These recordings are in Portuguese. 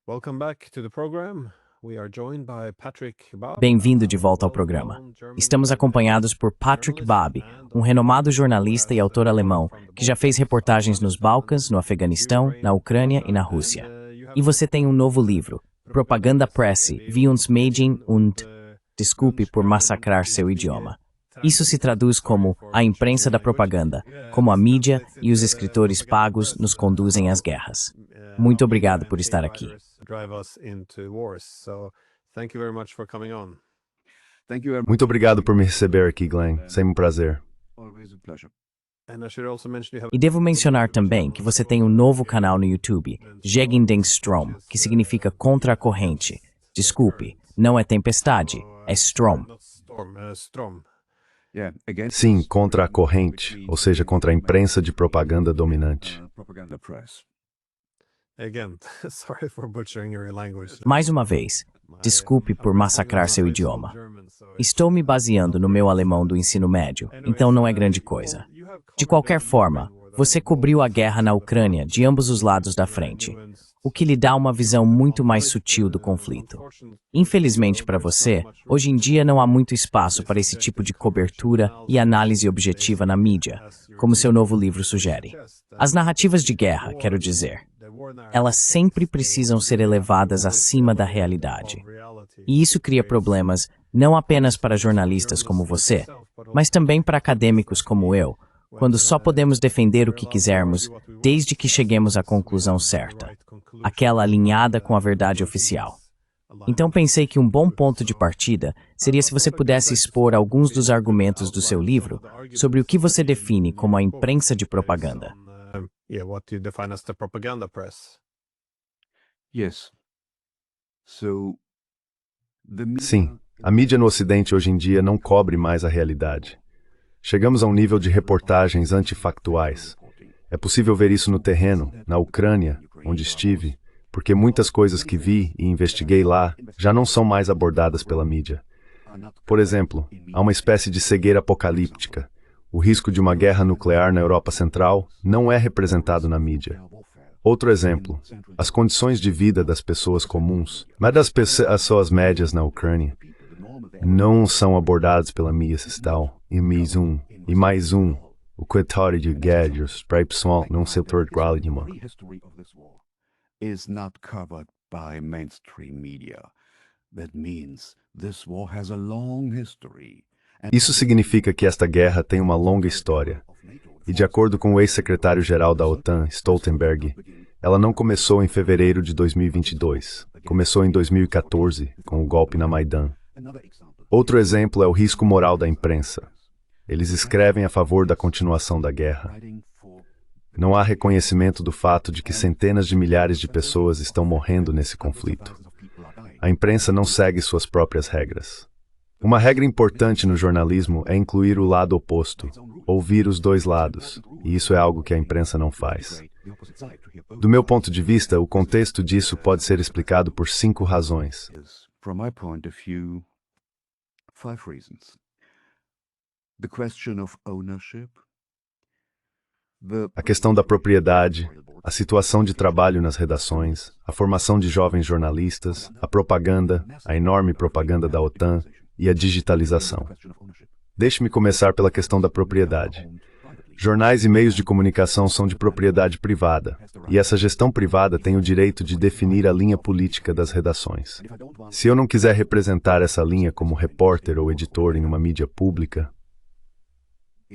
Welcome back to the program. We are joined by Patrick Babb. Bem-vindo de volta ao programa. Estamos acompanhados por Patrick Babb, um renomado jornalista e autor alemão que já fez reportagens nos Balcãs, no Afeganistão, na Ucrânia e na Rússia. E você tem um novo livro, Propaganda Presse, wie uns Medien und... Desculpe por massacrar seu idioma. Isso se traduz como a imprensa da propaganda, como a mídia e os escritores pagos nos conduzem às guerras. Muito obrigado por estar aqui. Muito obrigado por me receber aqui, Glenn. Sempre um prazer. E devo mencionar também que você tem um novo canal no YouTube, Gegen den Strom, que significa contra a corrente. Desculpe, não é tempestade, é Strom. Sim, contra a corrente, ou seja, contra a imprensa de propaganda dominante. Mais uma vez, desculpe por massacrar seu idioma. Estou me baseando no meu alemão do ensino médio, então não é grande coisa. De qualquer forma, você cobriu a guerra na Ucrânia de ambos os lados da frente, o que lhe dá uma visão muito mais sutil do conflito. Infelizmente para você, hoje em dia não há muito espaço para esse tipo de cobertura e análise objetiva na mídia, como seu novo livro sugere. As narrativas de guerra, quero dizer, elas sempre precisam ser elevadas acima da realidade. E isso cria problemas não apenas para jornalistas como você, mas também para acadêmicos como eu, quando só podemos defender o que quisermos desde que cheguemos à conclusão certa, aquela alinhada com a verdade oficial. Então pensei que um bom ponto de partida seria se você pudesse expor alguns dos argumentos do seu livro sobre o que você define como a imprensa de propaganda. Sim, a mídia no Ocidente hoje em dia não cobre mais a realidade. Chegamos a um nível de reportagens antifactuais. É possível ver isso no terreno, na Ucrânia, onde estive, porque muitas coisas que vi e investiguei lá já não são mais abordadas pela mídia. Por exemplo, há uma espécie de cegueira apocalíptica. O risco de uma guerra nuclear na Europa Central não é representado na mídia. Outro exemplo, as condições de vida das pessoas comuns, mas das pessoas médias na Ucrânia, não são abordados pela mídia estatal. E mais um, o coitado de guerras para o pessoal não setor de gralha. Is not covered by mainstream media. That means this war has a long history. Isso significa que esta guerra tem uma longa história. E de acordo com o ex-secretário-geral da OTAN, Stoltenberg, ela não começou em fevereiro de 2022. Começou em 2014, com o golpe na Maidan. Outro exemplo é o risco moral da imprensa. Eles escrevem a favor da continuação da guerra. Não há reconhecimento do fato de que centenas de milhares de pessoas estão morrendo nesse conflito. A imprensa não segue suas próprias regras. Uma regra importante no jornalismo é incluir o lado oposto, ouvir os dois lados, e isso é algo que a imprensa não faz. Do meu ponto de vista, o contexto disso pode ser explicado por 5 razões. From my point of view, 5 reasons. The question of ownership. A questão da propriedade, a situação de trabalho nas redações, a formação de jovens jornalistas, a propaganda, a enorme propaganda da OTAN e a digitalização. Deixe-me começar pela questão da propriedade. Jornais e meios de comunicação são de propriedade privada, e essa gestão privada tem o direito de definir a linha política das redações. Se eu não quiser representar essa linha como repórter ou editor em uma mídia pública,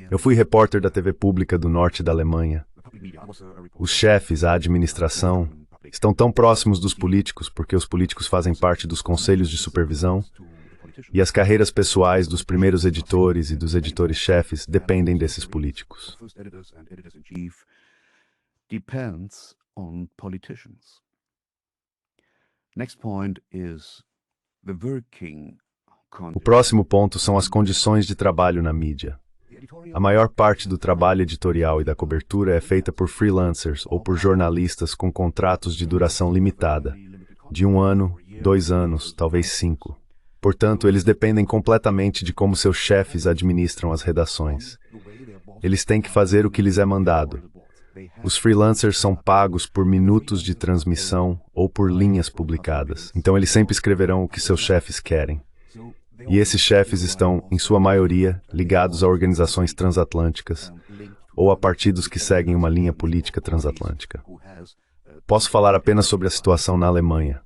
eu fui repórter da TV pública do norte da Alemanha. Os chefes, a administração, estão tão próximos dos políticos porque os políticos fazem parte dos conselhos de supervisão e as carreiras pessoais dos primeiros editores e dos editores-chefes dependem desses políticos. O próximo ponto são as condições de trabalho na mídia. A maior parte do trabalho editorial e da cobertura é feita por freelancers ou por jornalistas com contratos de duração limitada, de 1 ano, 2 anos, talvez 5. Portanto, eles dependem completamente de como seus chefes administram as redações. Eles têm que fazer o que lhes é mandado. Os freelancers são pagos por minutos de transmissão ou por linhas publicadas. Então eles sempre escreverão o que seus chefes querem. E esses chefes estão, em sua maioria, ligados a organizações transatlânticas ou a partidos que seguem uma linha política transatlântica. Posso falar apenas sobre a situação na Alemanha.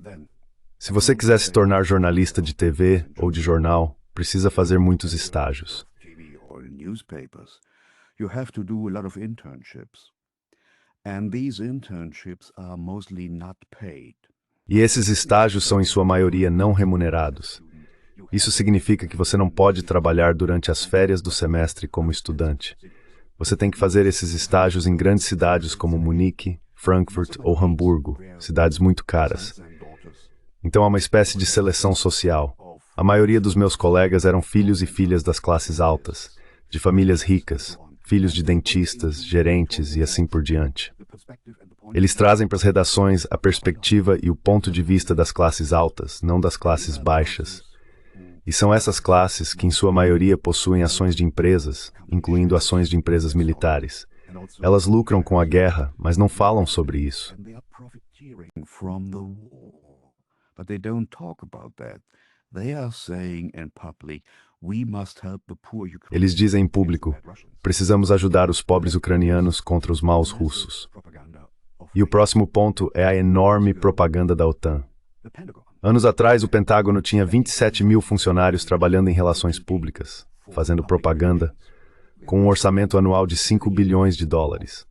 Se você quiser se tornar jornalista de TV ou de jornal, precisa fazer muitos estágios. You have to do a lot of internships. And these internships are mostly not paid. E esses estágios são, em sua maioria, não remunerados. Isso significa que você não pode trabalhar durante as férias do semestre como estudante. Você tem que fazer esses estágios em grandes cidades como Munique, Frankfurt ou Hamburgo, cidades muito caras. Então há uma espécie de seleção social. A maioria dos meus colegas eram filhos e filhas das classes altas, de famílias ricas, filhos de dentistas, gerentes e assim por diante. Eles trazem para as redações a perspectiva e o ponto de vista das classes altas, não das classes baixas. E são essas classes que, em sua maioria, possuem ações de empresas, incluindo ações de empresas militares. Elas lucram com a guerra, mas não falam sobre isso. Eles dizem em público: precisamos ajudar os pobres ucranianos contra os maus russos. E o próximo ponto é a enorme propaganda da OTAN. Anos atrás, o Pentágono tinha 27 mil funcionários trabalhando em relações públicas, fazendo propaganda, com um orçamento anual de 5 bilhões de dólares.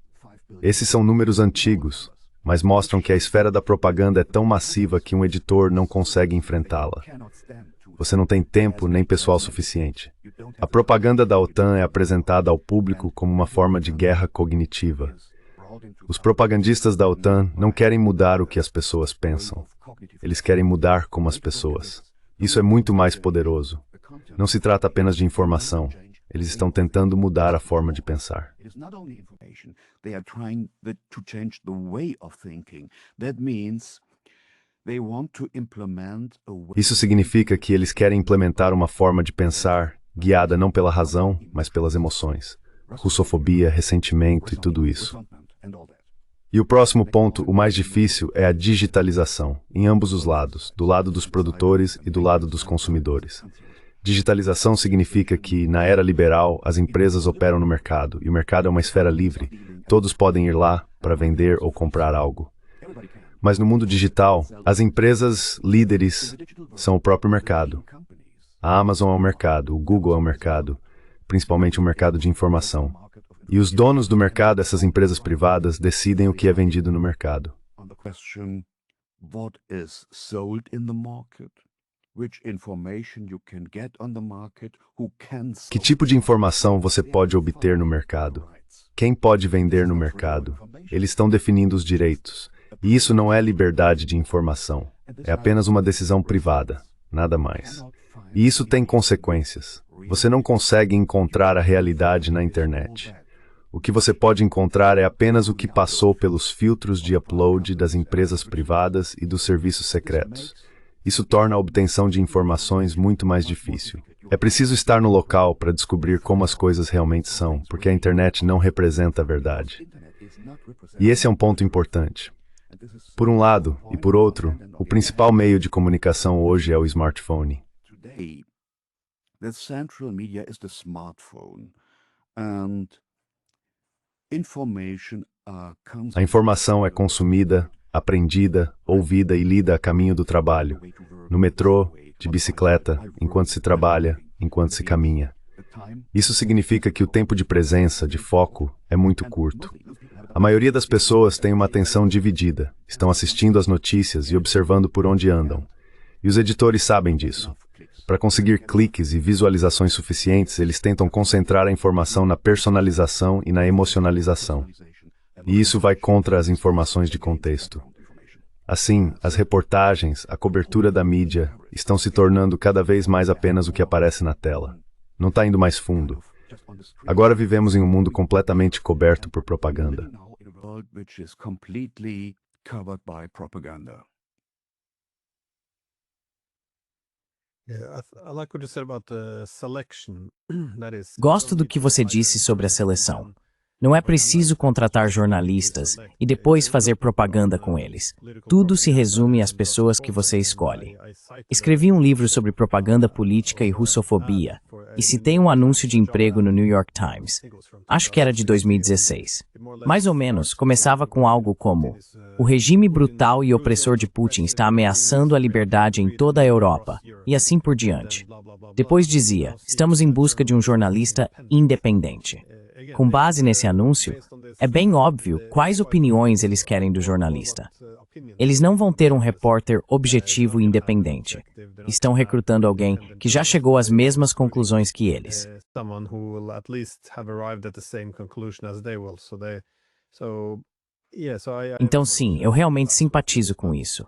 Esses são números antigos, mas mostram que a esfera da propaganda é tão massiva que um editor não consegue enfrentá-la. Você não tem tempo nem pessoal suficiente. A propaganda da OTAN é apresentada ao público como uma forma de guerra cognitiva. Os propagandistas da OTAN não querem mudar o que as pessoas pensam. Eles querem mudar como as pessoas. Isso é muito mais poderoso. Não se trata apenas de informação. Eles estão tentando mudar a forma de pensar. Isso significa que eles querem implementar uma forma de pensar guiada não pela razão, mas pelas emoções. Russofobia, ressentimento e tudo isso. E o próximo ponto, o mais difícil, é a digitalização, em ambos os lados, do lado dos produtores e do lado dos consumidores. Digitalização significa que, na era liberal, as empresas operam no mercado, e o mercado é uma esfera livre. Todos podem ir lá para vender ou comprar algo. Mas no mundo digital, as empresas líderes são o próprio mercado. A Amazon é um mercado, o Google é um mercado, principalmente um mercado de informação. E os donos do mercado, essas empresas privadas, decidem o que é vendido no mercado. Que tipo de informação você pode obter no mercado? Quem pode vender no mercado? Eles estão definindo os direitos. E isso não é liberdade de informação. É apenas uma decisão privada, nada mais. E isso tem consequências. Você não consegue encontrar a realidade na internet. O que você pode encontrar é apenas o que passou pelos filtros de upload das empresas privadas e dos serviços secretos. Isso torna a obtenção de informações muito mais difícil. É preciso estar no local para descobrir como as coisas realmente são, porque a internet não representa a verdade. E esse é um ponto importante. Por um lado, e por outro, o principal meio de comunicação hoje é o smartphone. A informação é consumida, aprendida, ouvida e lida a caminho do trabalho, no metrô, de bicicleta, enquanto se trabalha, enquanto se caminha. Isso significa que o tempo de presença, de foco, é muito curto. A maioria das pessoas tem uma atenção dividida, estão assistindo às notícias e observando por onde andam. E os editores sabem disso. Para conseguir cliques e visualizações suficientes, eles tentam concentrar a informação na personalização e na emocionalização. E isso vai contra as informações de contexto. Assim, as reportagens, a cobertura da mídia, estão se tornando cada vez mais apenas o que aparece na tela. Não está indo mais fundo. Agora vivemos em um mundo completamente coberto por propaganda. Gosto do que você disse sobre a seleção. Não é preciso contratar jornalistas e depois fazer propaganda com eles. Tudo se resume às pessoas que você escolhe. Escrevi um livro sobre propaganda política e russofobia e citei um anúncio de emprego no New York Times. Acho que era de 2016. Mais ou menos, começava com algo como: o regime brutal e opressor de Putin está ameaçando a liberdade em toda a Europa, e assim por diante. Depois dizia: estamos em busca de um jornalista independente. Com base nesse anúncio, é bem óbvio quais opiniões eles querem do jornalista. Eles não vão ter um repórter objetivo e independente. Estão recrutando alguém que já chegou às mesmas conclusões que eles. Então sim, eu realmente simpatizo com isso.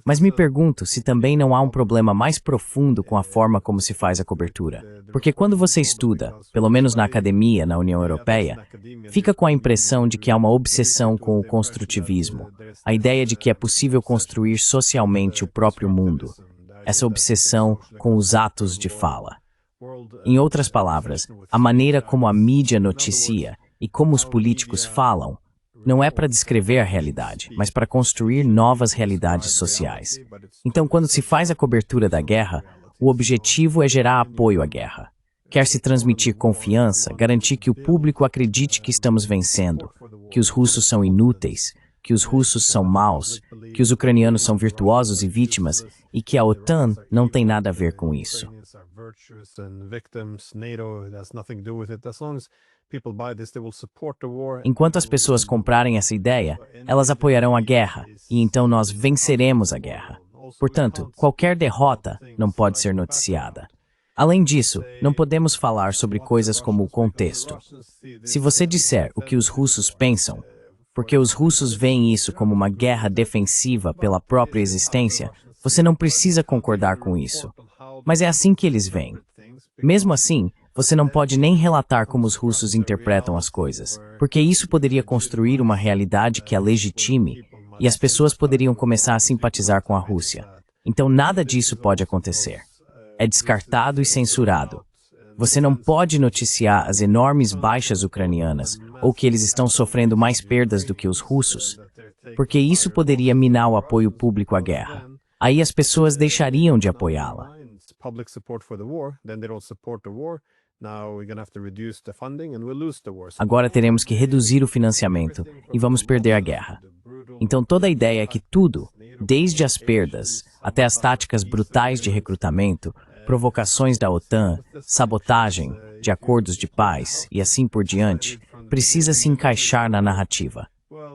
Mas me pergunto se também não há um problema mais profundo com a forma como se faz a cobertura. Porque quando você estuda, pelo menos na academia, na União Europeia, fica com a impressão de que há uma obsessão com o construtivismo, a ideia de que é possível construir socialmente o próprio mundo, essa obsessão com os atos de fala. Em outras palavras, a maneira como a mídia noticia e como os políticos falam não é para descrever a realidade, mas para construir novas realidades sociais. Então, quando se faz a cobertura da guerra, o objetivo é gerar apoio à guerra. Quer se transmitir confiança, garantir que o público acredite que estamos vencendo, que os russos são inúteis, que os russos são maus, que os ucranianos são virtuosos e vítimas, e que a OTAN não tem nada a ver com isso. Enquanto as pessoas comprarem essa ideia, elas apoiarão a guerra, e então nós venceremos a guerra. Portanto, qualquer derrota não pode ser noticiada. Além disso, não podemos falar sobre coisas como o contexto. Se você disser o que os russos pensam, porque os russos veem isso como uma guerra defensiva pela própria existência, você não precisa concordar com isso. Mas é assim que eles veem. Mesmo assim, você não pode nem relatar como os russos interpretam as coisas, porque isso poderia construir uma realidade que a legitime e as pessoas poderiam começar a simpatizar com a Rússia. Então nada disso pode acontecer. É descartado e censurado. Você não pode noticiar as enormes baixas ucranianas ou que eles estão sofrendo mais perdas do que os russos, porque isso poderia minar o apoio público à guerra. Aí as pessoas deixariam de apoiá-la. Agora teremos que reduzir o financiamento e vamos perder a guerra. Então toda a ideia é que tudo, desde as perdas até as táticas brutais de recrutamento, provocações da OTAN, sabotagem de acordos de paz e assim por diante, precisa se encaixar na narrativa.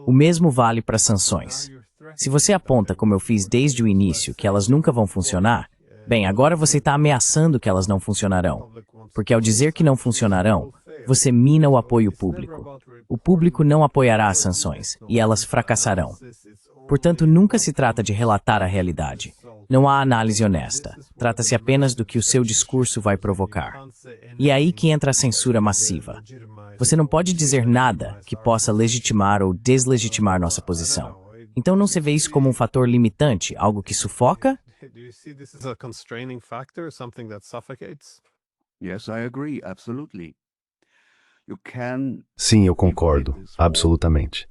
O mesmo vale para sanções. Se você aponta, como eu fiz desde o início, que elas nunca vão funcionar, bem, agora você está ameaçando que elas não funcionarão. Porque ao dizer que não funcionarão, você mina o apoio público. O público não apoiará as sanções, e elas fracassarão. Portanto, nunca se trata de relatar a realidade. Não há análise honesta. Trata-se apenas do que o seu discurso vai provocar. E é aí que entra a censura massiva. Você não pode dizer nada que possa legitimar ou deslegitimar nossa posição. Então não se vê isso como um fator limitante, algo que sufoca? Yes, I agree, absolutely. You can Sim, eu concordo, absolutamente.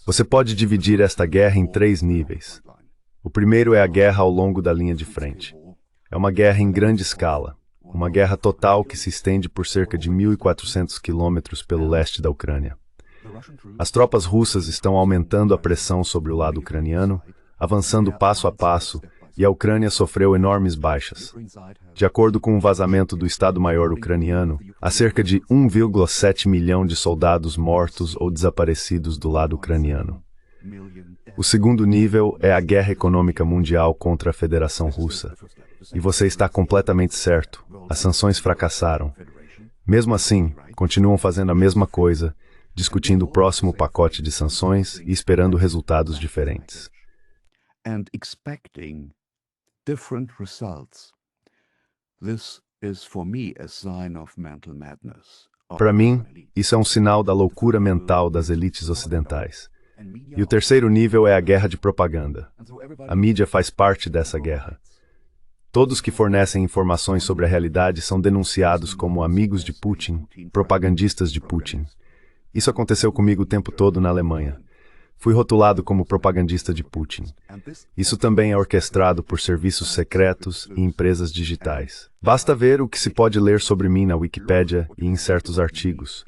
Você pode dividir esta guerra em 3 níveis. O primeiro é a guerra ao longo da linha de frente. É uma guerra em grande escala, uma guerra total que se estende por cerca de 1.400 quilômetros pelo leste da Ucrânia. As tropas russas estão aumentando a pressão sobre o lado ucraniano, avançando passo a passo, e a Ucrânia sofreu enormes baixas. De acordo com um vazamento do Estado-Maior ucraniano, há cerca de 1,7 milhão de soldados mortos ou desaparecidos do lado ucraniano. O segundo nível é a guerra econômica mundial contra a Federação Russa. E você está completamente certo, as sanções fracassaram. Mesmo assim, continuam fazendo a mesma coisa, discutindo o próximo pacote de sanções e esperando resultados diferentes. and expecting different results. This is for me a sign of mental madness. Para mim, isso é um sinal da loucura mental das elites ocidentais. E o terceiro nível é a guerra de propaganda. A mídia faz parte dessa guerra. Todos que fornecem informações sobre a realidade são denunciados como amigos de Putin, propagandistas de Putin. Isso aconteceu comigo o tempo todo na Alemanha. Fui rotulado como propagandista de Putin. Isso também é orquestrado por serviços secretos e empresas digitais. Basta ver o que se pode ler sobre mim na Wikipédia e em certos artigos.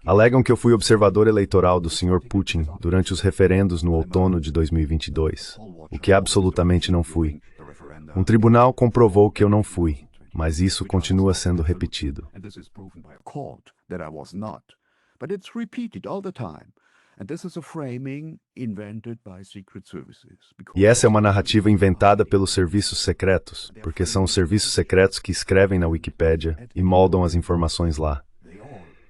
Alegam que eu fui observador eleitoral do Sr. Putin durante os referendos no outono de 2022, o que absolutamente não fui. Um tribunal comprovou que eu não fui, mas isso continua sendo repetido. E essa é uma narrativa inventada pelos serviços secretos, porque são os serviços secretos que escrevem na Wikipédia e moldam as informações lá.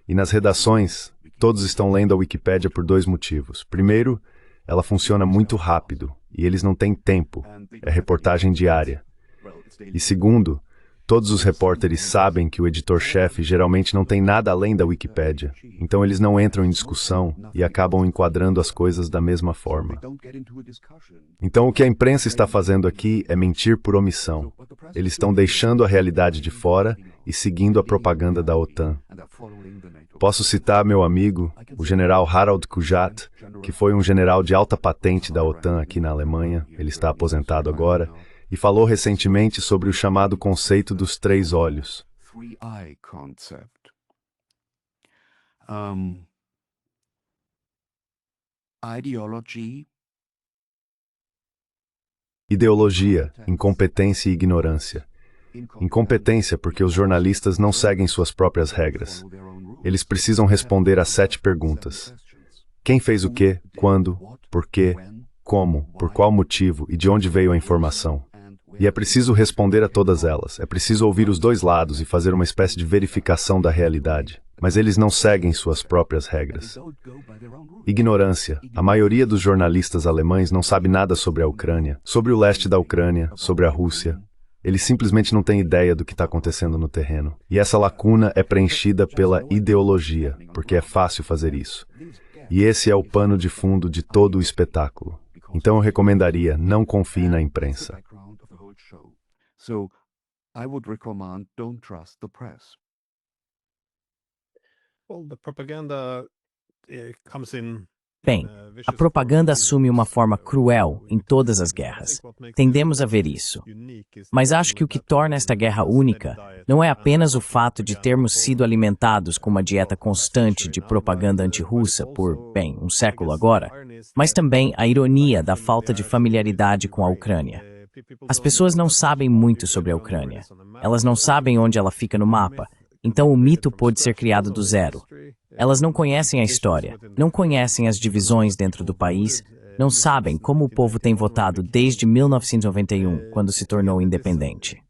E nas redações, todos estão lendo a Wikipédia por dois motivos. Primeiro, ela funciona muito rápido, e eles não têm tempo, é reportagem diária. E segundo, todos os repórteres sabem que o editor-chefe geralmente não tem nada além da Wikipédia, então eles não entram em discussão e acabam enquadrando as coisas da mesma forma. Então o que a imprensa está fazendo aqui é mentir por omissão. Eles estão deixando a realidade de fora e seguindo a propaganda da OTAN. Posso citar meu amigo, o general Harald Kujat, que foi um general de alta patente da OTAN aqui na Alemanha, ele está aposentado agora, e falou recentemente sobre o chamado conceito dos três olhos. Ideologia, incompetência e ignorância. Incompetência porque os jornalistas não seguem suas próprias regras. Eles precisam responder a 7 perguntas. Quem fez o quê, quando, por quê, como, por qual motivo e de onde veio a informação. E é preciso responder a todas elas. É preciso ouvir os dois lados e fazer uma espécie de verificação da realidade. Mas eles não seguem suas próprias regras. Ignorância. A maioria dos jornalistas alemães não sabe nada sobre a Ucrânia, sobre o leste da Ucrânia, sobre a Rússia. Eles simplesmente não têm ideia do que está acontecendo no terreno. E essa lacuna é preenchida pela ideologia, porque é fácil fazer isso. E esse é o pano de fundo de todo o espetáculo. Então eu recomendaria, não confie na imprensa. So, I would recommend don't trust the press. Well, the propaganda comes in. Bem, a propaganda assume uma forma cruel em todas as guerras. Tendemos a ver isso. Mas acho que o que torna esta guerra única não é apenas o fato de termos sido alimentados com uma dieta constante de propaganda antirrussa por, bem, um século agora, mas também a ironia da falta de familiaridade com a Ucrânia. As pessoas não sabem muito sobre a Ucrânia. Elas não sabem onde ela fica no mapa. Então o mito pôde ser criado do zero. Elas não conhecem a história, não conhecem as divisões dentro do país, não sabem como o povo tem votado desde 1991, quando se tornou independente.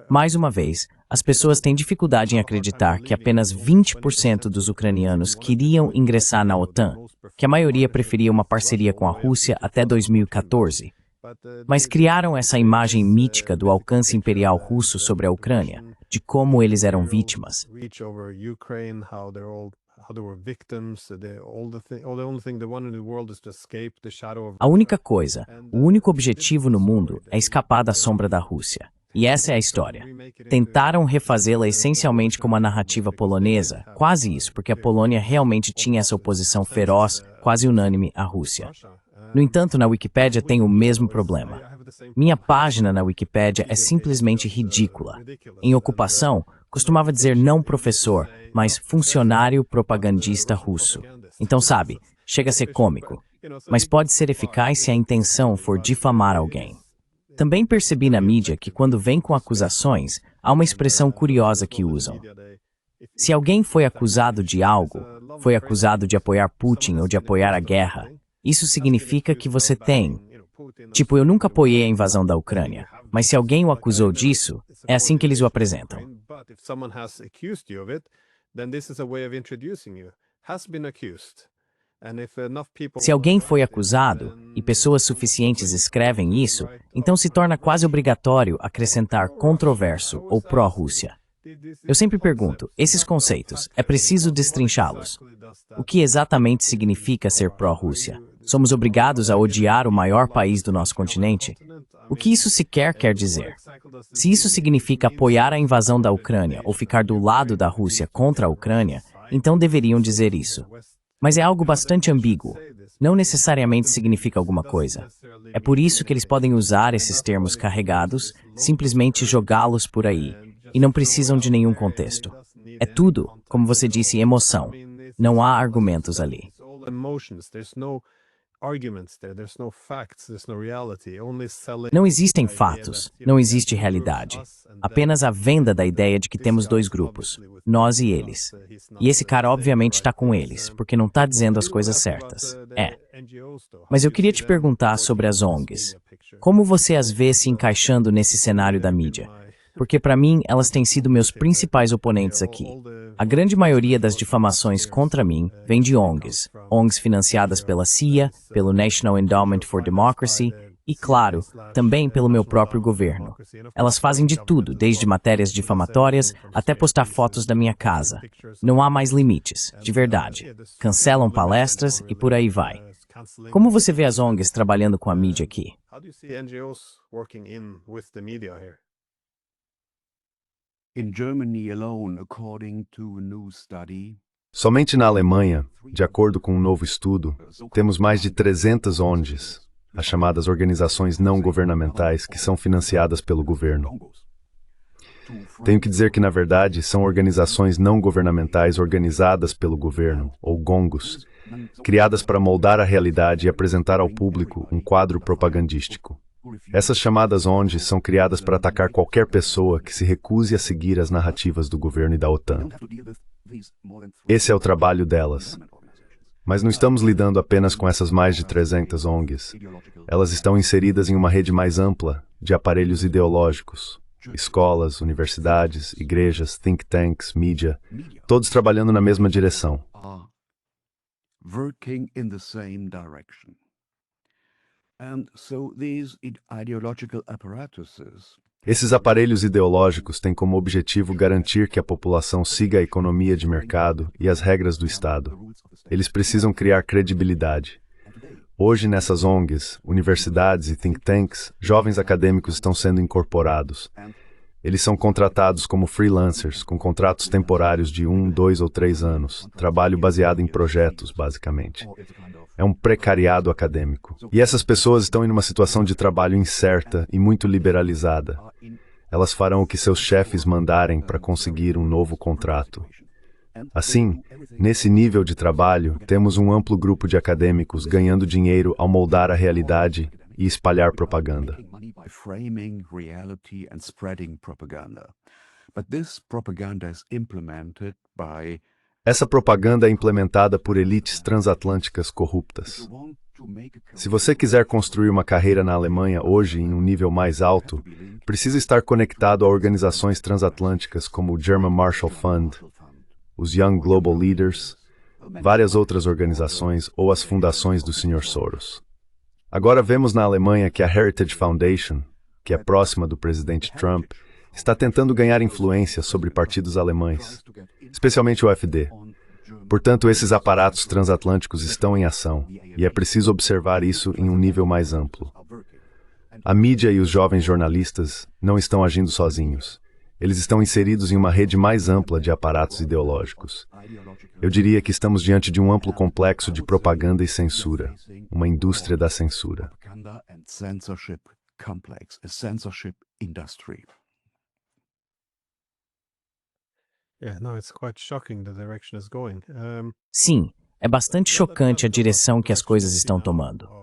Mais uma vez, as pessoas têm dificuldade em acreditar que apenas 20% dos ucranianos queriam ingressar na OTAN, que a maioria preferia uma parceria com a Rússia até 2014. Mas criaram essa imagem mítica do alcance imperial russo sobre a Ucrânia, de como eles eram vítimas. A única coisa, o único objetivo no mundo é escapar da sombra da Rússia. E essa é a história. Tentaram refazê-la essencialmente como a narrativa polonesa, quase isso, porque a Polônia realmente tinha essa oposição feroz, quase unânime à Rússia. No entanto, na Wikipédia tem o mesmo problema. Minha página na Wikipédia é simplesmente ridícula. Em ocupação, costumava dizer não professor, mas funcionário propagandista russo. Então, sabe, chega a ser cômico, mas pode ser eficaz se a intenção for difamar alguém. Também percebi na mídia que quando vem com acusações, há uma expressão curiosa que usam. Se alguém foi acusado de algo, foi acusado de apoiar Putin ou de apoiar a guerra, isso significa que você tem. Tipo, eu nunca apoiei a invasão da Ucrânia, mas se alguém o acusou disso, é assim que eles o apresentam. Se alguém foi acusado, e pessoas suficientes escrevem isso, então se torna quase obrigatório acrescentar controverso ou pró-Rússia. Eu sempre pergunto, esses conceitos, é preciso destrinchá-los. O que exatamente significa ser pró-Rússia? Somos obrigados a odiar o maior país do nosso continente? O que isso sequer quer dizer? Se isso significa apoiar a invasão da Ucrânia ou ficar do lado da Rússia contra a Ucrânia, então deveriam dizer isso. Mas é algo bastante ambíguo. Não necessariamente significa alguma coisa. É por isso que eles podem usar esses termos carregados, simplesmente jogá-los por aí, e não precisam de nenhum contexto. É tudo, como você disse, emoção. Não há argumentos ali. Não existem fatos, não existe realidade. Apenas a venda da ideia de que temos dois grupos, nós e eles. E esse cara obviamente está com eles, porque não está dizendo as coisas certas. Mas eu queria te perguntar sobre as ONGs. Como você as vê se encaixando nesse cenário da mídia? Porque para mim, elas têm sido meus principais oponentes aqui. A grande maioria das difamações contra mim vem de ONGs. ONGs financiadas pela CIA, pelo National Endowment for Democracy e, claro, também pelo meu próprio governo. Elas fazem de tudo, desde matérias difamatórias até postar fotos da minha casa. Não há mais limites, de verdade. Cancelam palestras e por aí vai. Como você vê as ONGs trabalhando com a mídia aqui? In Germany alone, according to a new study, Somente na Alemanha, de acordo com um novo estudo, temos mais de 300 ONGs, as chamadas organizações não governamentais, que são financiadas pelo governo. Tenho que dizer que, na verdade, são organizações não governamentais organizadas pelo governo, ou GONGOS, criadas para moldar a realidade e apresentar ao público um quadro propagandístico. Essas chamadas ONGs são criadas para atacar qualquer pessoa que se recuse a seguir as narrativas do governo e da OTAN. Esse é o trabalho delas. Mas não estamos lidando apenas com essas mais de 300 ONGs. Elas estão inseridas em uma rede mais ampla de aparelhos ideológicos, escolas, universidades, igrejas, think tanks, mídia, todos trabalhando na mesma direção. working in the same direction. And so these ideological apparatuses Esses aparelhos ideológicos têm como objetivo garantir que a população siga a economia de mercado e as regras do Estado. Eles precisam criar credibilidade. Hoje, nessas ONGs, universidades e think tanks, jovens acadêmicos estão sendo incorporados. Eles são contratados como freelancers, com contratos temporários de 1, 2 ou 3 anos, trabalho baseado em projetos, basicamente. É um precariado acadêmico. E essas pessoas estão em uma situação de trabalho incerta e muito liberalizada. Elas farão o que seus chefes mandarem para conseguir um novo contrato. Assim, nesse nível de trabalho, temos um amplo grupo de acadêmicos ganhando dinheiro ao moldar a realidade e espalhar propaganda. by framing reality and spreading propaganda. But this propaganda is implemented by Essa propaganda é implementada por elites transatlânticas corruptas. Se você quiser construir uma carreira na Alemanha hoje em um nível mais alto, precisa estar conectado a organizações transatlânticas como o German Marshall Fund, os Young Global Leaders, várias outras organizações ou as fundações do Sr. Soros. Agora vemos na Alemanha que a Heritage Foundation, que é próxima do presidente Trump, está tentando ganhar influência sobre partidos alemães, especialmente o AfD. Portanto, esses aparatos transatlânticos estão em ação, e é preciso observar isso em um nível mais amplo. A mídia e os jovens jornalistas não estão agindo sozinhos. Eles estão inseridos em uma rede mais ampla de aparatos ideológicos. Eu diria que estamos diante de um amplo complexo de propaganda e censura, uma indústria da censura. propaganda and censorship complex, a censorship industry. It's quite shocking the direction it's going. Sim, é bastante chocante a direção que as coisas estão tomando.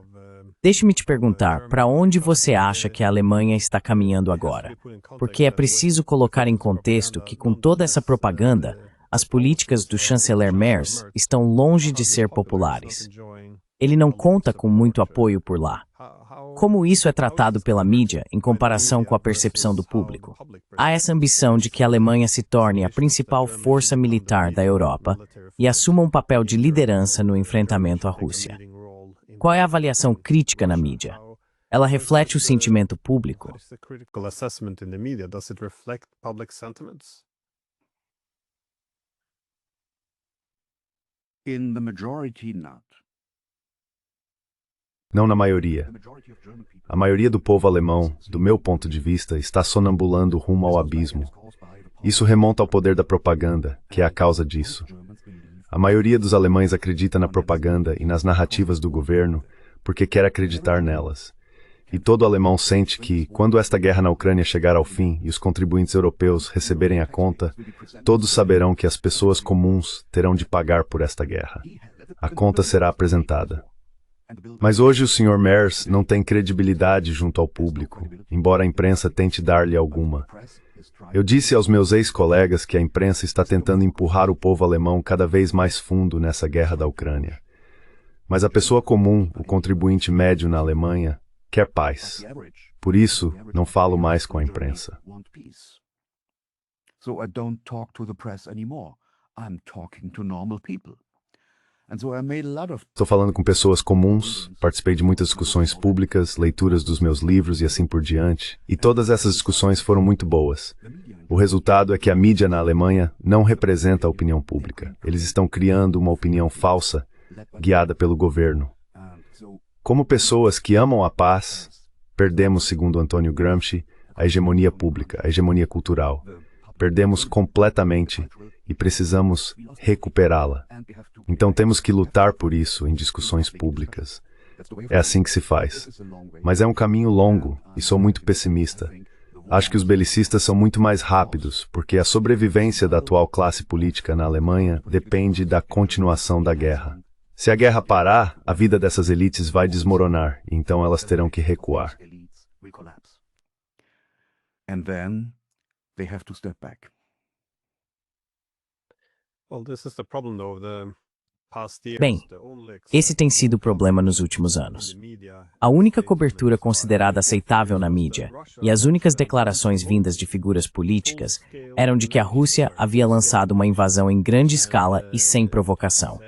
Deixe-me te perguntar, para onde você acha que a Alemanha está caminhando agora? Porque é preciso colocar em contexto que com toda essa propaganda, as políticas do chanceler Merz estão longe de ser populares. Ele não conta com muito apoio por lá. Como isso é tratado pela mídia em comparação com a percepção do público? Há essa ambição de que a Alemanha se torne a principal força militar da Europa e assuma um papel de liderança no enfrentamento à Rússia. Qual é a avaliação crítica na mídia? Ela reflete o sentimento público? In the majority, not. Não na maioria. A maioria do povo alemão, do meu ponto de vista, está sonambulando rumo ao abismo. Isso remonta ao poder da propaganda, que é a causa disso. A maioria dos alemães acredita na propaganda e nas narrativas do governo porque quer acreditar nelas. E todo alemão sente que, quando esta guerra na Ucrânia chegar ao fim e os contribuintes europeus receberem a conta, todos saberão que as pessoas comuns terão de pagar por esta guerra. A conta será apresentada. Mas hoje o Sr. Merz não tem credibilidade junto ao público, embora a imprensa tente dar-lhe alguma. Eu disse aos meus ex-colegas que a imprensa está tentando empurrar o povo alemão cada vez mais fundo nessa guerra da Ucrânia. Mas a pessoa comum, o contribuinte médio na Alemanha, quer paz. Por isso, não falo mais com a imprensa. So I don't talk to the press anymore. I'm talking to normal people. And so I made a lot of Estou falando com pessoas comuns, participei de muitas discussões públicas, leituras dos meus livros e assim por diante, e todas essas discussões foram muito boas. O resultado é que a mídia na Alemanha não representa a opinião pública. Eles estão criando uma opinião falsa, guiada pelo governo. Como pessoas que amam a paz, perdemos, segundo Antônio Gramsci, a hegemonia pública, a hegemonia cultural. Perdemos completamente e precisamos recuperá-la. Então temos que lutar por isso em discussões públicas. É assim que se faz. Mas é um caminho longo e sou muito pessimista. Acho que os belicistas são muito mais rápidos, porque a sobrevivência da atual classe política na Alemanha depende da continuação da guerra. Se a guerra parar, a vida dessas elites vai desmoronar, e então elas terão que recuar. And then they have to step back. Bem, esse tem sido o problema nos últimos anos. A única cobertura considerada aceitável na mídia e as únicas declarações vindas de figuras políticas eram de que a Rússia havia lançado uma invasão em grande escala e sem provocação.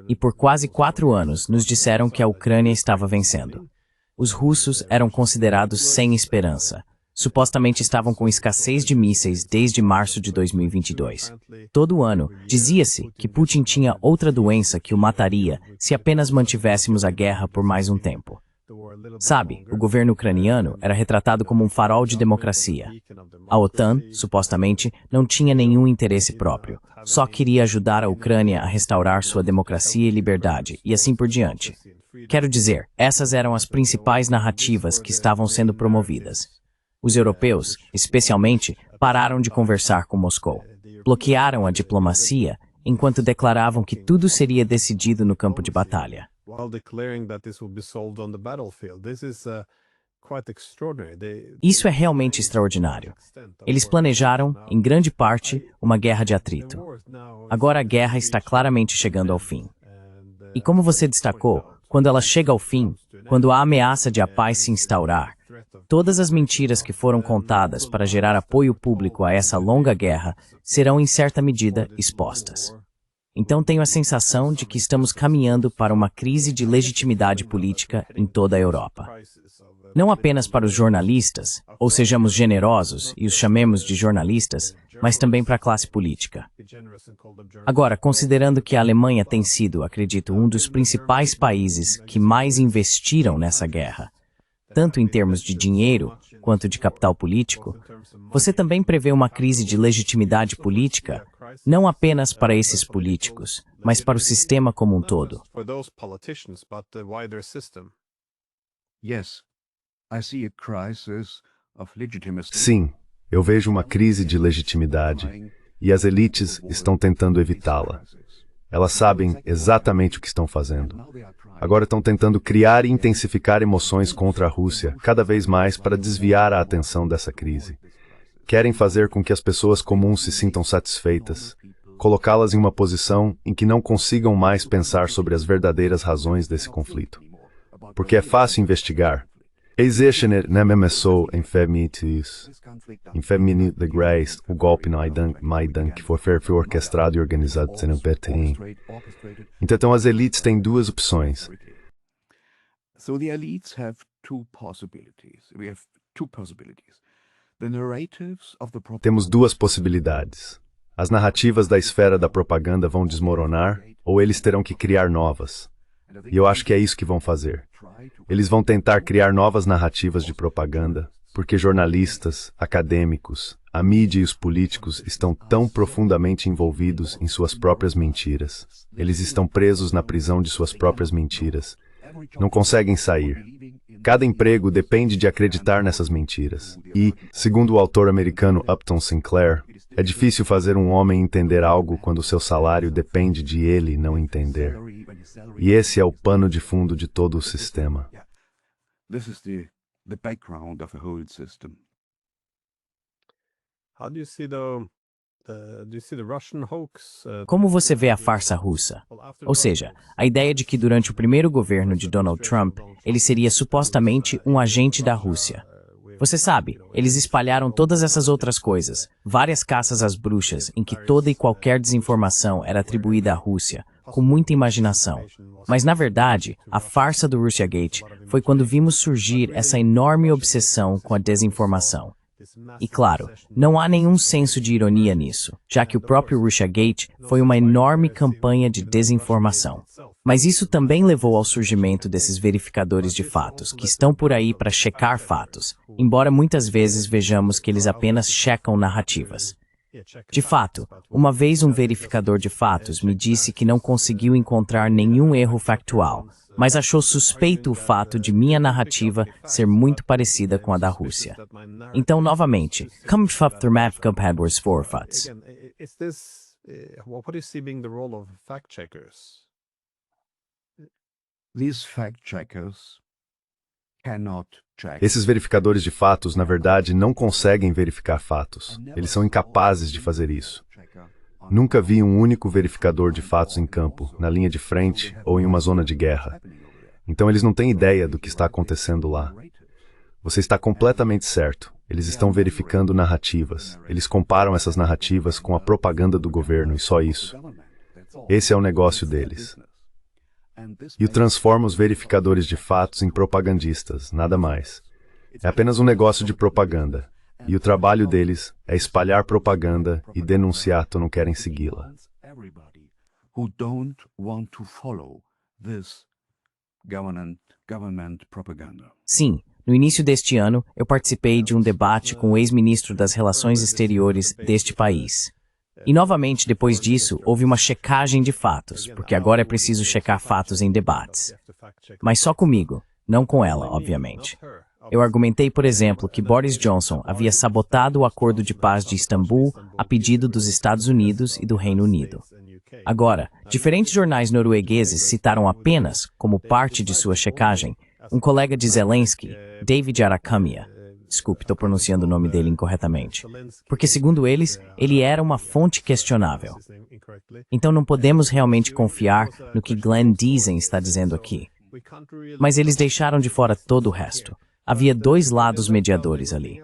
E por quase 4 anos nos disseram que a Ucrânia estava vencendo. Os russos eram considerados sem esperança. Supostamente estavam com escassez de mísseis desde março de 2022. Todo ano, dizia-se que Putin tinha outra doença que o mataria se apenas mantivéssemos a guerra por mais um tempo. Sabe, o governo ucraniano era retratado como um farol de democracia. A OTAN, supostamente, não tinha nenhum interesse próprio. Só queria ajudar a Ucrânia a restaurar sua democracia e liberdade, e assim por diante. Quero dizer, essas eram as principais narrativas que estavam sendo promovidas. Os europeus, especialmente, pararam de conversar com Moscou. Bloquearam a diplomacia, enquanto declaravam que tudo seria decidido no campo de batalha. Isso é realmente extraordinário. Eles planejaram, em grande parte, uma guerra de atrito. Agora a guerra está claramente chegando ao fim. E como você destacou, quando ela chega ao fim, quando a ameaça de a paz se instaurar, todas as mentiras que foram contadas para gerar apoio público a essa longa guerra serão, em certa medida, expostas. Então tenho a sensação de que estamos caminhando para uma crise de legitimidade política em toda a Europa. Não apenas para os jornalistas, ou sejamos generosos e os chamemos de jornalistas, mas também para a classe política. Agora, considerando que a Alemanha tem sido, acredito, um dos principais países que mais investiram nessa guerra, tanto em termos de dinheiro quanto de capital político, você também prevê uma crise de legitimidade política, não apenas para esses políticos, mas para o sistema como um todo. Yes, I see a crisis of legitimacy. Sim, eu vejo uma crise de legitimidade e as elites estão tentando evitá-la. Elas sabem exatamente o que estão fazendo. Agora estão tentando criar e intensificar emoções contra a Rússia, cada vez mais para desviar a atenção dessa crise. Querem fazer com que as pessoas comuns se sintam satisfeitas, colocá-las em uma posição em que não consigam mais pensar sobre as verdadeiras razões desse conflito. Porque é fácil investigar. Existe na MMSO Infamity the Grace, o golpe no Maidan que foi orquestrado e organizado pelo Bertin. Então as elites têm duas opções. So the elites have two possibilities. We have two possibilities. The narratives of the Temos duas possibilidades. As narrativas da esfera da propaganda vão desmoronar, ou eles terão que criar novas. E eu acho que é isso que vão fazer. Eles vão tentar criar novas narrativas de propaganda, Porque jornalistas, acadêmicos, a mídia e os políticos estão tão profundamente envolvidos em suas próprias mentiras. Eles estão presos na prisão de suas próprias mentiras. Não conseguem sair. Cada emprego depende de acreditar nessas mentiras. E, segundo o autor americano Upton Sinclair, é difícil fazer um homem entender algo quando seu salário depende de ele não entender. E esse é o pano de fundo de todo o sistema. This is the background of the whole system. How do you see the Russian hoax? Como você vê a farsa russa? Ou seja, a ideia de que durante o primeiro governo de Donald Trump, ele seria supostamente um agente da Rússia. Você sabe, eles espalharam todas essas outras coisas, várias caças às bruxas, em que toda e qualquer desinformação era atribuída à Rússia, com muita imaginação. Mas, na verdade, a farsa do Russiagate foi quando vimos surgir essa enorme obsessão com a desinformação. E claro, não há nenhum senso de ironia nisso, já que o próprio Russiagate foi uma enorme campanha de desinformação. Mas isso também levou ao surgimento desses verificadores de fatos, que estão por aí para checar fatos, embora muitas vezes vejamos que eles apenas checam narrativas. De fato, uma vez um verificador de fatos me disse que não conseguiu encontrar nenhum erro factual, mas achou suspeito o fato de minha narrativa ser muito parecida com a da Rússia. Então, novamente, como Headwords for Fats? What do you see being the role of fact-checkers? These fact-checkers cannot check. Esses verificadores de fatos, na verdade, não conseguem verificar fatos. Eles são incapazes de fazer isso. Nunca vi um único verificador de fatos em campo, na linha de frente ou em uma zona de guerra. Então eles não têm ideia do que está acontecendo lá. Você está completamente certo. Eles estão verificando narrativas. Eles comparam essas narrativas com a propaganda do governo e só isso. Esse é o negócio deles. E transforma os verificadores de fatos em propagandistas, nada mais. É apenas um negócio de propaganda. E o trabalho deles é espalhar propaganda e denunciar quando não querem segui-la. Sim, no início deste ano, eu participei de um debate com o ex-ministro das Relações Exteriores deste país. E novamente, depois disso, houve uma checagem de fatos, porque agora é preciso checar fatos em debates. Mas só comigo, não com ela, obviamente. Eu argumentei, por exemplo, que Boris Johnson havia sabotado o Acordo de Paz de Istambul a pedido dos Estados Unidos e do Reino Unido. Agora, diferentes jornais noruegueses citaram apenas, como parte de sua checagem, um colega de Zelensky, David Arakamia. Desculpe, estou pronunciando o nome dele incorretamente. Porque, segundo eles, ele era uma fonte questionável. Então não podemos realmente confiar no que Glenn Deason está dizendo aqui. Mas eles deixaram de fora todo o resto. Havia dois lados mediadores ali.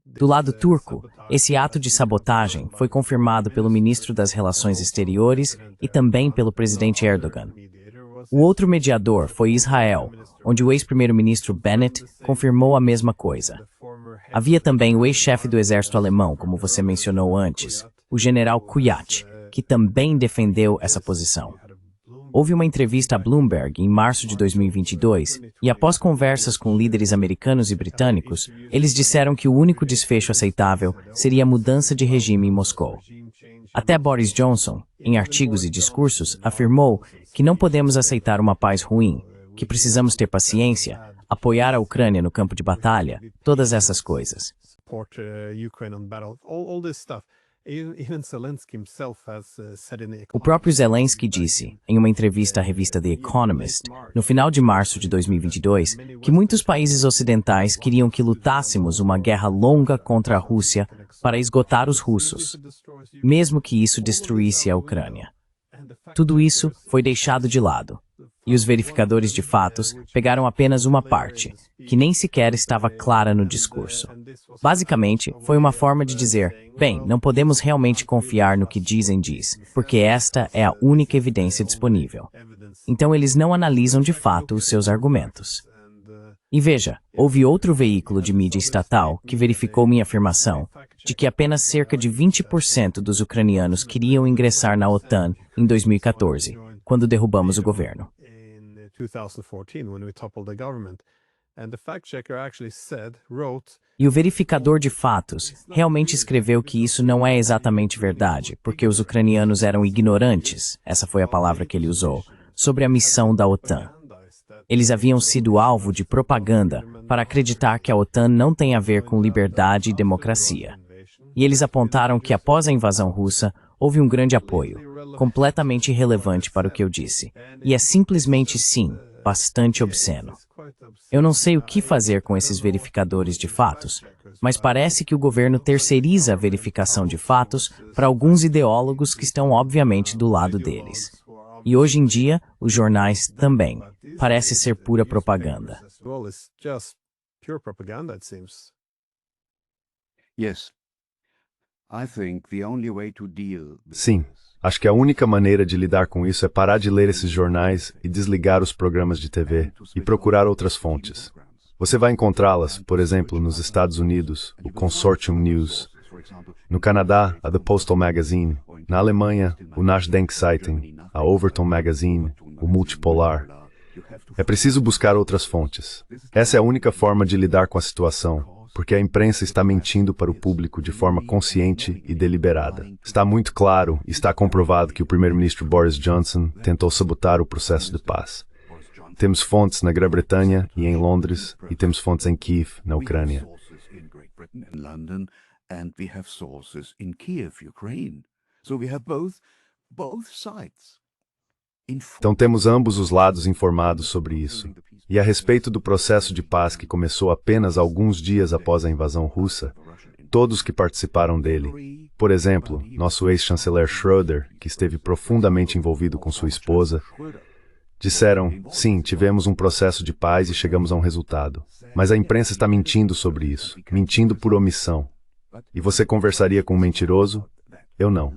Do lado turco, esse ato de sabotagem foi confirmado pelo ministro das Relações Exteriores e também pelo presidente Erdogan. O outro mediador foi Israel, onde o ex-primeiro-ministro Bennett confirmou a mesma coisa. Havia também o ex-chefe do exército alemão, como você mencionou antes, o general Kuyat, que também defendeu essa posição. Houve uma entrevista a Bloomberg em março de 2022, e após conversas com líderes americanos e britânicos, eles disseram que o único desfecho aceitável seria a mudança de regime em Moscou. Até Boris Johnson, em artigos e discursos, afirmou que não podemos aceitar uma paz ruim, que precisamos ter paciência, apoiar a Ucrânia no campo de batalha, todas essas coisas. O próprio Zelensky disse, em uma entrevista à revista The Economist, no final de março de 2022, que muitos países ocidentais queriam que lutássemos uma guerra longa contra a Rússia para esgotar os russos, mesmo que isso destruísse a Ucrânia. Tudo isso foi deixado de lado, e os verificadores de fatos pegaram apenas uma parte, que nem sequer estava clara no discurso. Basicamente, foi uma forma de dizer, bem, não podemos realmente confiar no que dizem diz, porque esta é a única evidência disponível. Então eles não analisam de fato os seus argumentos. E veja, houve outro veículo de mídia estatal que verificou minha afirmação de que apenas cerca de 20% dos ucranianos queriam ingressar na OTAN em 2014, quando derrubamos o governo. 2014 when we toppled the government. And the fact checker actually wrote E o verificador de fatos realmente escreveu que isso não é exatamente verdade, porque os ucranianos eram ignorantes, essa foi a palavra que ele usou, sobre a missão da OTAN. Eles haviam sido alvo de propaganda para acreditar que a OTAN não tem a ver com liberdade e democracia. E eles apontaram que após a invasão russa, houve um grande apoio, completamente irrelevante para o que eu disse. E é simplesmente sim, bastante obsceno. Eu não sei o que fazer com esses verificadores de fatos, mas parece que o governo terceiriza a verificação de fatos para alguns ideólogos que estão obviamente do lado deles. E hoje em dia, os jornais também. Parece ser pura propaganda. Yes. I think the only way to deal with Sim, acho que a única maneira de lidar com isso é parar de ler esses jornais e desligar os programas de TV e procurar outras fontes. Você vai encontrá-las, por exemplo, nos Estados Unidos, o Consortium News, no Canadá, a The Postal Magazine, na Alemanha, o Nachdenkseiten, a Overton Magazine, o Multipolar. É preciso buscar outras fontes. Essa é a única forma de lidar com a situação, porque a imprensa está mentindo para o público de forma consciente e deliberada. Está muito claro e está comprovado que o primeiro-ministro Boris Johnson tentou sabotar o processo de paz. Temos fontes na Grã-Bretanha e em Londres, e temos fontes em Kiev, na Ucrânia. Então temos ambos os lados informados sobre isso. E a respeito do processo de paz que começou apenas alguns dias após a invasão russa, todos que participaram dele, por exemplo, nosso ex-chanceler Schröder, que esteve profundamente envolvido com sua esposa, disseram, sim, tivemos um processo de paz e chegamos a um resultado. Mas a imprensa está mentindo sobre isso, mentindo por omissão. E você conversaria com um mentiroso? Eu não.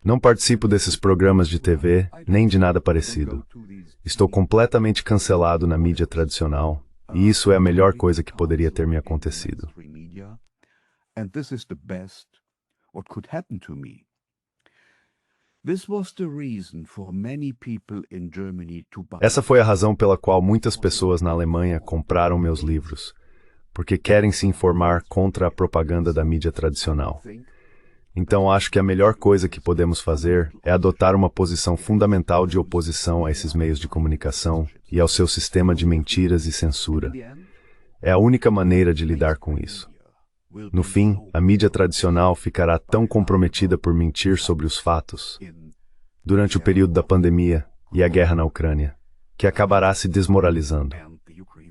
Não participo desses programas de TV, nem de nada parecido. Estou completamente cancelado na mídia tradicional, e isso é a melhor coisa que poderia ter me acontecido. Essa foi a razão pela qual muitas pessoas na Alemanha compraram meus livros, porque querem se informar contra a propaganda da mídia tradicional. Então acho que a melhor coisa que podemos fazer é adotar uma posição fundamental de oposição a esses meios de comunicação e ao seu sistema de mentiras e censura. É a única maneira de lidar com isso. No fim, a mídia tradicional ficará tão comprometida por mentir sobre os fatos, durante o período da pandemia e a guerra na Ucrânia, que acabará se desmoralizando.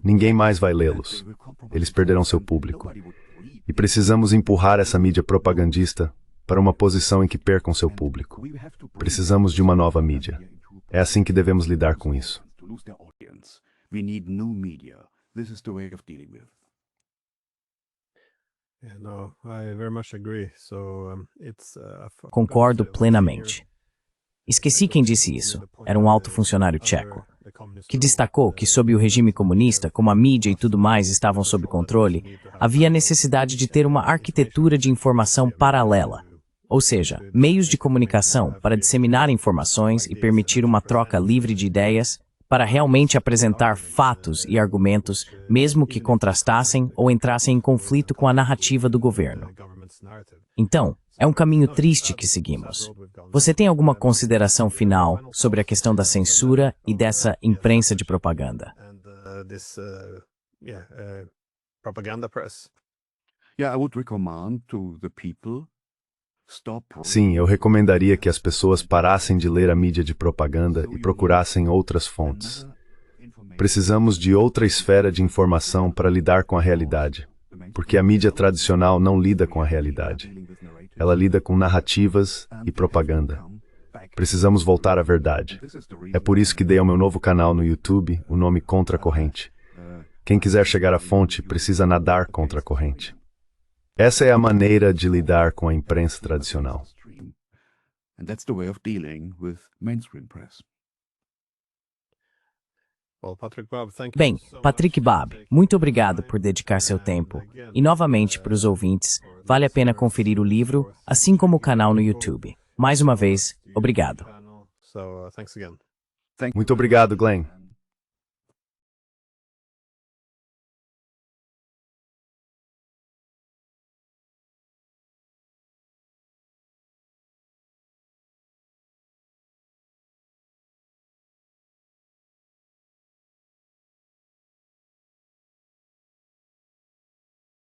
Ninguém mais vai lê-los. Eles perderão seu público. E precisamos empurrar essa mídia propagandista para uma posição em que percam seu público. Precisamos de uma nova mídia. É assim que devemos lidar com isso. Concordo plenamente. Esqueci quem disse isso. Era um alto funcionário tcheco, que destacou que sob o regime comunista, como a mídia e tudo mais estavam sob controle, havia necessidade de ter uma arquitetura de informação paralela, ou seja, meios de comunicação para disseminar informações e permitir uma troca livre de ideias, para realmente apresentar fatos e argumentos, mesmo que contrastassem ou entrassem em conflito com a narrativa do governo. Então, é um caminho triste que seguimos. Você tem alguma consideração final sobre a questão da censura e dessa imprensa de propaganda? Sim, eu recomendaria que as pessoas parassem de ler a mídia de propaganda e procurassem outras fontes. Precisamos de outra esfera de informação para lidar com a realidade, porque a mídia tradicional não lida com a realidade. Ela lida com narrativas e propaganda. Precisamos voltar à verdade. É por isso que dei ao meu novo canal no YouTube o nome Contra a Corrente. Quem quiser chegar à fonte precisa nadar contra a corrente. Essa é a maneira de lidar com a imprensa tradicional. Bem, Patrick Bab, muito obrigado por dedicar seu tempo. E novamente, para os ouvintes, vale a pena conferir o livro, assim como o canal no YouTube. Mais uma vez, obrigado. Muito obrigado, Glenn.